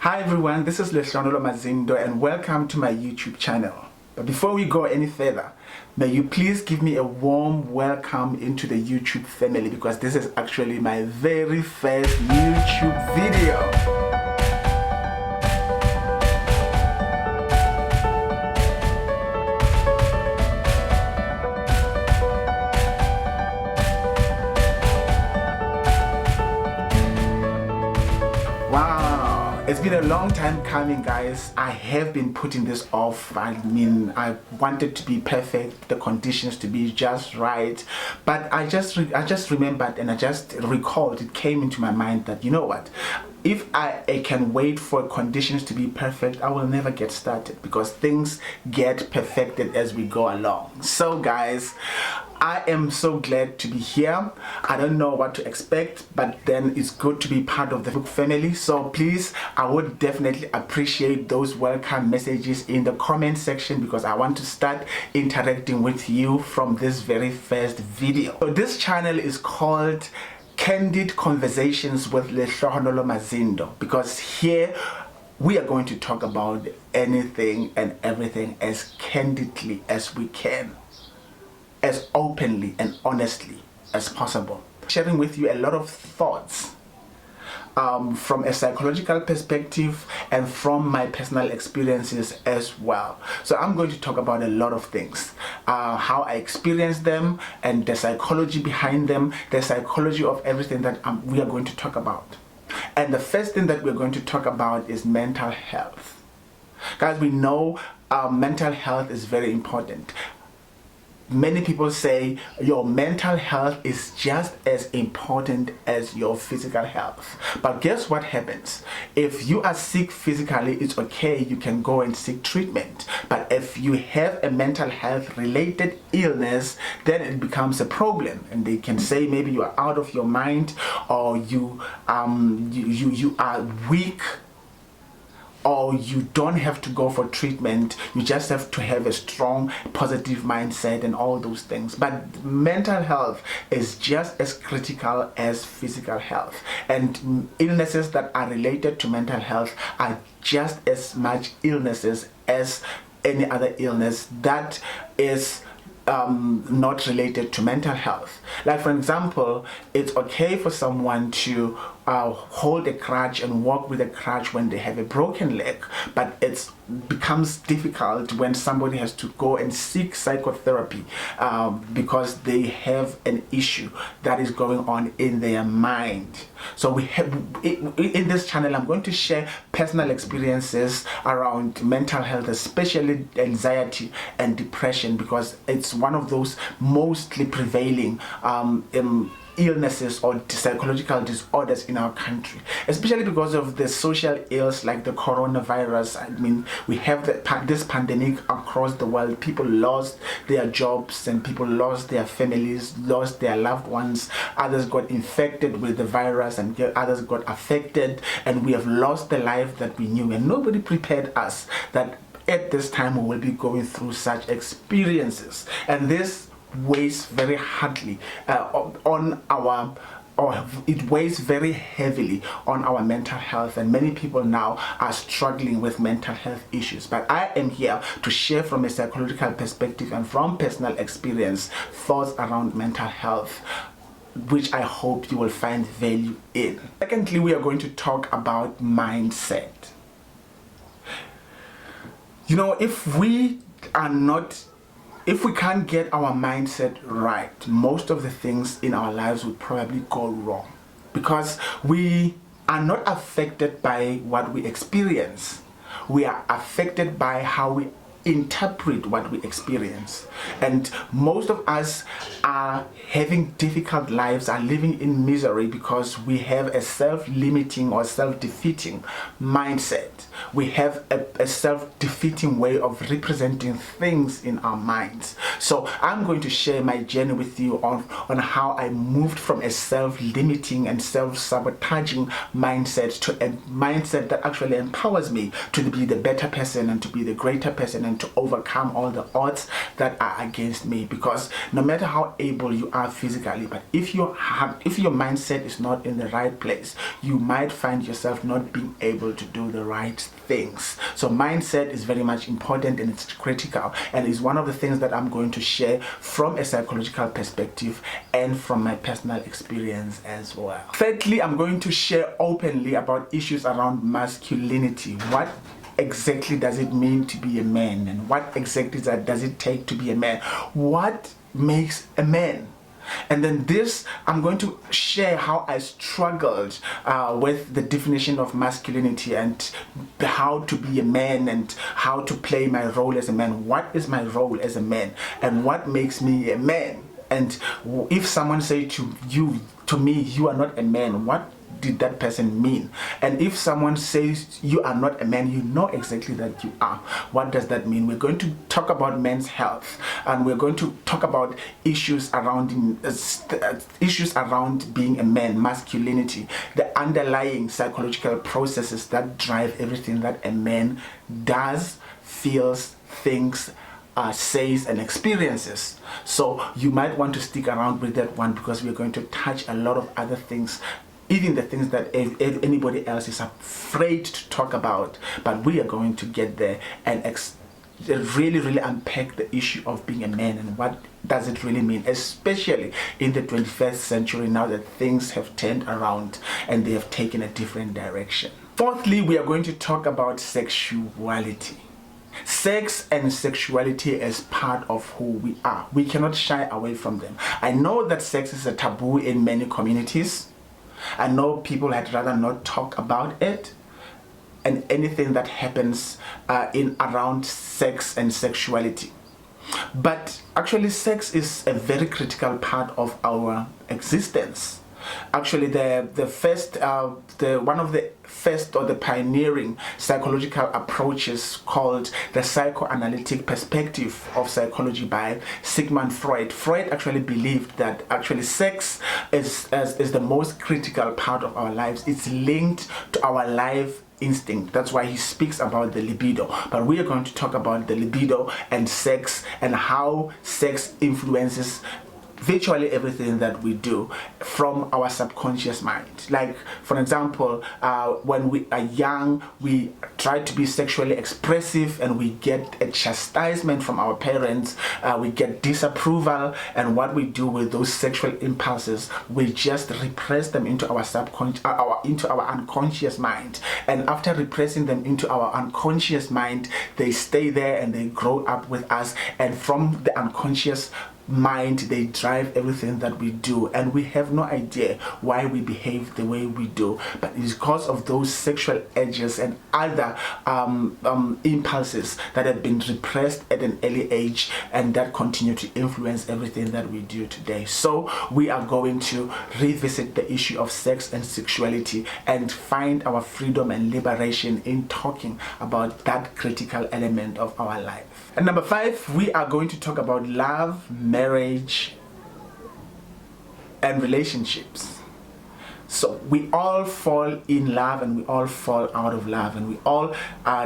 Hi everyone, this is Lehlohonolo Mazindo and welcome to my YouTube channel. But before we go any further, may you please give me a warm welcome into the YouTube family because this is actually my very first YouTube video. Wow, it's been a long time coming, guys. I have been putting this off. I mean, I wanted to be perfect, the conditions to be just right, but I just remembered and I just recalled, it came into my mind that, you know what, if I can wait for conditions to be perfect, I will never get started because things get perfected as we go along. So guys, I am so glad to be here. I don't know what to expect, but then it's good to be part of the book family. So please, I would definitely appreciate those welcome messages in the comment section because I want to start interacting with you from this very first video. So this channel is called Candid Conversations with Lehlohonolo Mazindo because here we are going to talk about anything and everything as candidly as we can, as openly and honestly as possible, sharing with you a lot of thoughts from a psychological perspective and from my personal experiences as well. So I'm going to talk about a lot of things, how I experience them and the psychology behind them, the psychology of everything that we are going to talk about. And the first thing that we're going to talk about is mental health. Guys, we know mental health is very important. Many people say your mental health is just as important as your physical health. But guess what happens? If you are sick physically, it's okay, you can go and seek treatment. But if you have a mental health related illness, then it becomes a problem. And they can say maybe you are out of your mind, or you are weak, or you don't have to go for treatment, you just have to have a strong positive mindset and all those things. But mental health is just as critical as physical health, and illnesses that are related to mental health are just as much illnesses as any other illness that is not related to mental health. Like for example, it's okay for someone to hold a crutch and walk with a crutch when they have a broken leg, but it becomes difficult when somebody has to go and seek psychotherapy because they have an issue that is going on in their mind. So we have in this channel, I'm going to share personal experiences around mental health, especially anxiety and depression, because it's one of those mostly prevailing illnesses or psychological disorders in our country, especially because of the social ills like the coronavirus. I mean, we have this pandemic across the world. People lost their jobs and people lost their families, lost their loved ones. Others got infected with the virus and others got affected, and we have lost the life that we knew, and nobody prepared us that at this time we will be going through such experiences. And this weighs very hardly it weighs very heavily on our mental health, and many people now are struggling with mental health issues. But I am here to share from a psychological perspective and from personal experience thoughts around mental health, which I hope you will find value in. Secondly, we are going to talk about mindset. You know, if we can't get our mindset right, most of the things in our lives would probably go wrong, because we are not affected by what we experience. We are affected by how we interpret what we experience, and most of us are having difficult lives, are living in misery because we have a self-limiting or self-defeating mindset. We have a self-defeating way of representing things in our minds. So I'm going to share my journey with you on how I moved from a self-limiting and self-sabotaging mindset to a mindset that actually empowers me to be the better person and to be the greater person and and to overcome all the odds that are against me. Because no matter how able you are physically, but if your mindset is not in the right place, you might find yourself not being able to do the right things. So mindset is very much important, and it's critical, and is one of the things that I'm going to share from a psychological perspective and from my personal experience as well. Thirdly, I'm going to share openly about issues around masculinity. What exactly does it mean to be a man, and what exactly does it take to be a man? What makes a man? And then I'm going to share how I struggled with the definition of masculinity, and how to be a man, and how to play my role as a man. What is my role as a man, and what makes me a man? And if someone say to me, you are not a man, what did that person mean? And if someone says you are not a man, you know exactly that you are. What does that mean? We're going to talk about men's health, and we're going to talk about issues around being a man, masculinity, the underlying psychological processes that drive everything that a man does, feels, thinks, says, and experiences. So you might want to stick around with that one, because we're going to touch a lot of other things, even the things that anybody else is afraid to talk about. But we are going to get there and really unpack the issue of being a man, and what does it really mean, especially in the 21st century, now that things have turned around and they have taken a different direction. Fourthly, we are going to talk about sexuality. Sex and sexuality is part of who we are. We cannot shy away from them. I know that sex is a taboo in many communities. I know people had rather not talk about it, and anything that happens around sex and sexuality. But actually, sex is a very critical part of our existence. Actually, one of the first or the pioneering psychological approaches, called the psychoanalytic perspective of psychology by Sigmund Freud. Freud actually believed that actually sex is the most critical part of our lives. It's linked to our life instinct. That's why he speaks about the libido. But we are going to talk about the libido and sex, and how sex influences virtually everything that we do from our subconscious mind. Like, for example, when we are young, we try to be sexually expressive, and we get a chastisement from our parents, we get disapproval, and what we do with those sexual impulses, we just repress them into our unconscious mind. And after repressing them into our unconscious mind, they stay there and they grow up with us, and from the unconscious mind they drive everything that we do, and we have no idea why we behave the way we do, but it's because of those sexual urges and other impulses that have been repressed at an early age, and that continue to influence everything that we do today. So we are going to revisit the issue of sex and sexuality, and find our freedom and liberation in talking about that critical element of our life. And number 5, we are going to talk about love, marriage, and relationships. So we all fall in love, and we all fall out of love, and we all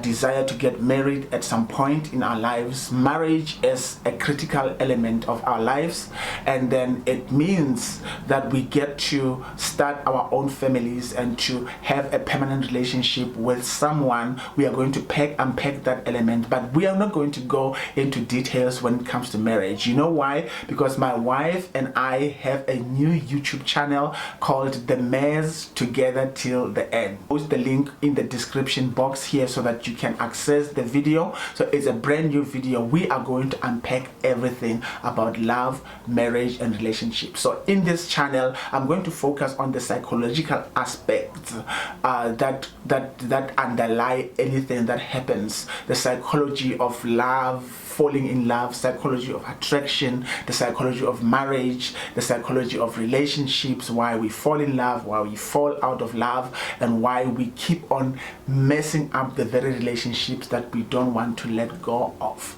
desire to get married at some point in our lives. Marriage is a critical element of our lives, and then it means that we get to start our own families and to have a permanent relationship with someone. We are going to unpack that element, but we are not going to go into details when it comes to marriage. You know why? Because my wife and I have a new YouTube channel called the Mazzz Together Till the End. Post the link in the description box here so that you can access the video. So it's a brand new video. We are going to unpack everything about love, marriage, and relationships. So in this channel, I'm going to focus on the psychological aspects that underlie anything that happens. The psychology of love, falling in love, psychology of attraction, the psychology of marriage, the psychology of relationships, why we fall in love, why we fall out of love, and why we keep on messing up the very relationships that we don't want to let go of.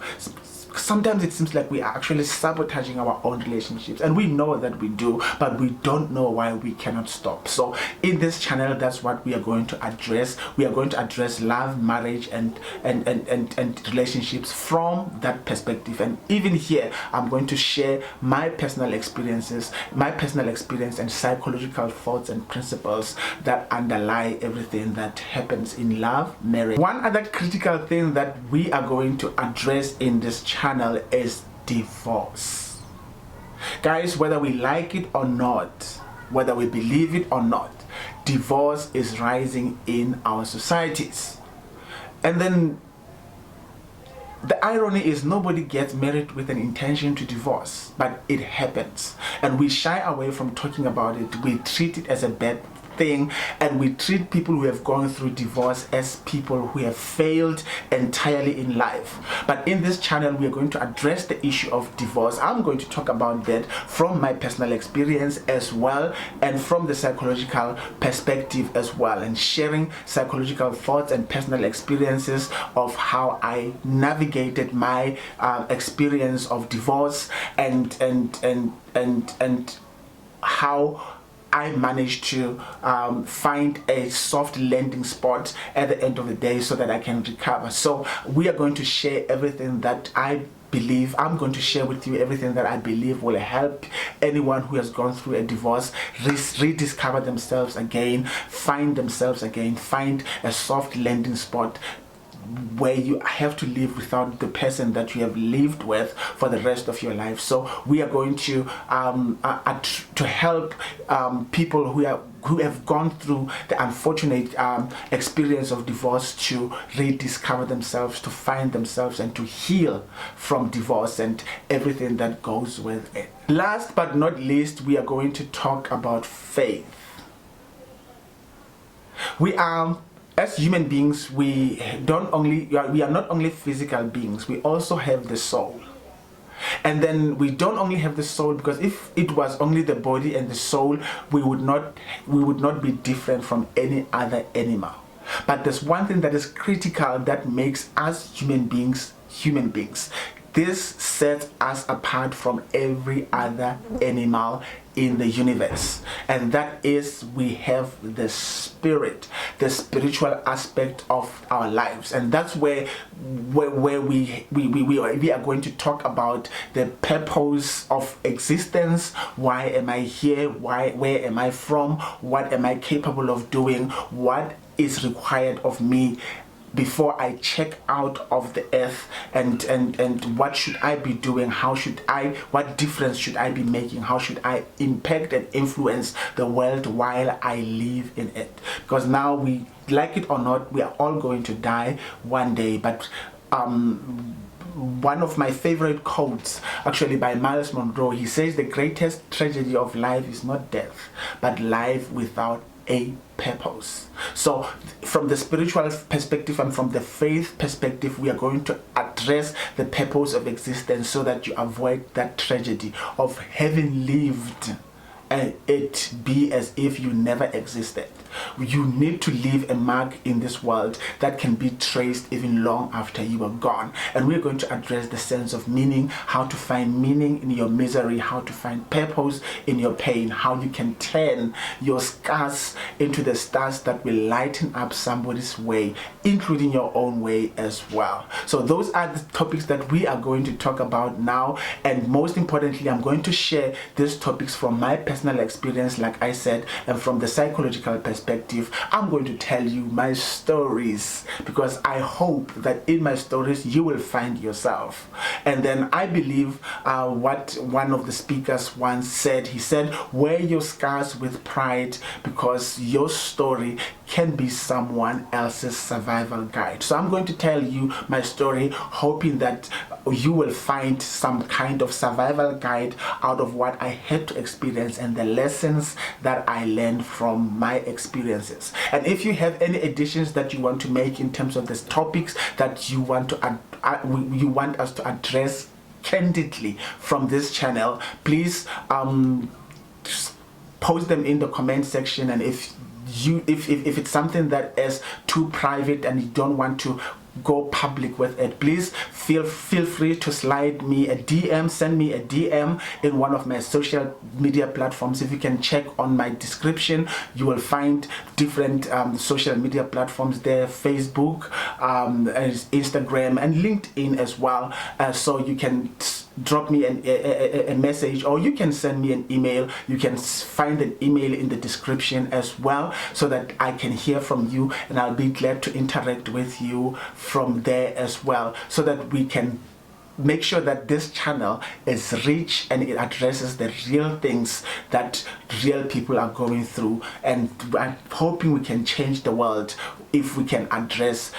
sometimes it seems like we are actually sabotaging our own relationships, and we know that we do, but we don't know why we cannot stop. So in this channel, that's what we are going to address. We are going to address love, marriage, and relationships from that perspective. And even here, I'm going to share my personal experiences, and psychological thoughts and principles that underlie everything that happens in love, marriage. One other critical thing that we are going to address in this channel is divorce. Guys, whether we like it or not, whether we believe it or not, divorce is rising in our societies. And then the irony is, nobody gets married with an intention to divorce, but it happens. And we shy away from talking about it. We treat it as a bad thing, and we treat people who have gone through divorce as people who have failed entirely in life. But in this channel, we are going to address the issue of divorce. I'm going to talk about that from my personal experience as well, and from the psychological perspective as well, and sharing psychological thoughts and personal experiences of how I navigated my experience of divorce, and how I managed to find a soft landing spot at the end of the day so that I can recover. So we are going to share everything that I believe. I'm going to share with you everything that I believe will help anyone who has gone through a divorce rediscover themselves again, find themselves again, find a soft landing spot where you have to live without the person that you have lived with for the rest of your life. So we are going to help people who have gone through the unfortunate experience of divorce to rediscover themselves, to find themselves, and to heal from divorce and everything that goes with it. Last but not least, we are going to talk about faith. As human beings, we are not only physical beings, we also have the soul. And then we don't only have the soul, because if it was only the body and the soul, we would not be different from any other animal. But there's one thing that is critical that makes us human beings human beings. This sets us apart from every other animal in the universe, and that is, we have the spirit, the spiritual aspect of our lives. And that's where we are going to talk about the purpose of existence. Why am I here? Where am I from? What am I capable of doing? What is required of me before I check out of the earth, and what should I be doing? What difference should I be making? How should I impact and influence the world while I live in it? Because now, we like it or not, we are all going to die one day. But one of my favorite quotes, actually by Miles Monroe, he says the greatest tragedy of life is not death, but life without a purpose. So from the spiritual perspective and from the faith perspective, we are going to address the purpose of existence so that you avoid that tragedy of having lived and it be as if you never existed. You need to leave a mark in this world that can be traced even long after you are gone. And we're going to address the sense of meaning, how to find meaning in your misery, how to find purpose in your pain, how you can turn your scars into the stars that will lighten up somebody's way, including your own way as well. So those are the topics that we are going to talk about now. And most importantly, I'm going to share these topics from my personal experience, like I said, and from the psychological perspective. I'm going to tell you my stories, because I hope that in my stories you will find yourself. And then I believe what one of the speakers once said. He said, wear your scars with pride, because your story can be someone else's survival guide. So I'm going to tell you my story, hoping that you will find some kind of survival guide out of what I had to experience and the lessons that I learned from my experiences. And if you have any additions that you want to make in terms of the topics that you want us to address candidly from this channel, please post them in the comment section. And if it's something that is too private and you don't want to go public with it. Please feel free to slide me a DM, send me a DM in one of my social media platforms. If you can check on my description, you will find different social media platforms there, Facebook, Instagram, and LinkedIn as well. So you can drop me a message, or you can send me an email. You can find an email in the description as well, so that I can hear from you, and I'll be glad to interact with you from there as well, so that we can make sure that this channel is rich and it addresses the real things that real people are going through. And I'm hoping we can change the world if we can address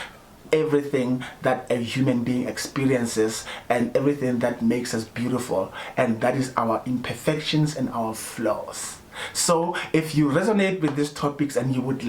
everything that a human being experiences and everything that makes us beautiful, and that is our imperfections and our flaws. So if you resonate with these topics and you would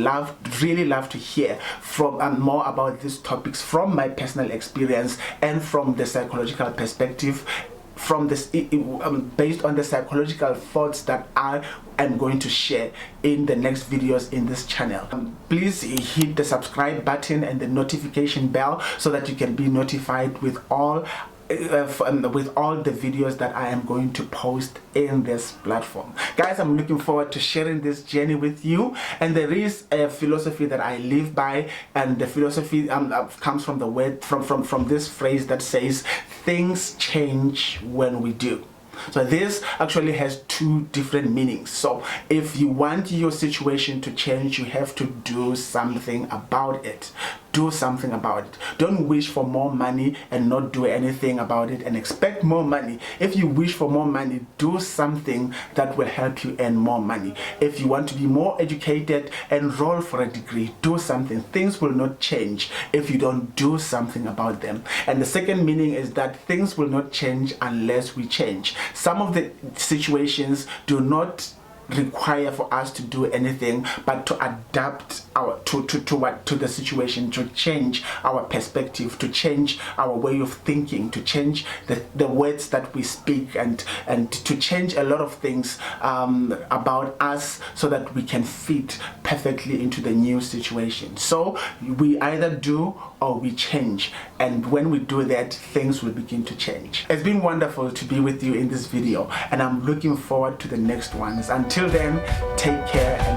really love to hear from more about these topics from my personal experience and from the psychological perspective, from this based on the psychological thoughts that I am going to share in the next videos in this channel, please hit the subscribe button and the notification bell, so that you can be notified with all the videos that I am going to post in this platform. Guys, I'm looking forward to sharing this journey with you. And there is a philosophy that I live by, and the philosophy comes from the word from this phrase that says, things change when we do. So this actually has two different meanings. So if you want your situation to change, you have to do something about it. Do something about it. Don't wish for more money and not do anything about it and expect more money. If you wish for more money, do something that will help you earn more money. If you want to be more educated, enroll for a degree. Do something. Things will not change if you don't do something about them. And the second meaning is that things will not change unless we change. Some of the situations do not require for us to do anything but to adapt our to the situation, to change our perspective, to change our way of thinking, to change the words that we speak, and to change a lot of things about us, so that we can fit perfectly into the new situation. So we either do or we change, and when we do that, things will begin to change. It's been wonderful to be with you in this video, and I'm looking forward to the next ones. Until then, take care.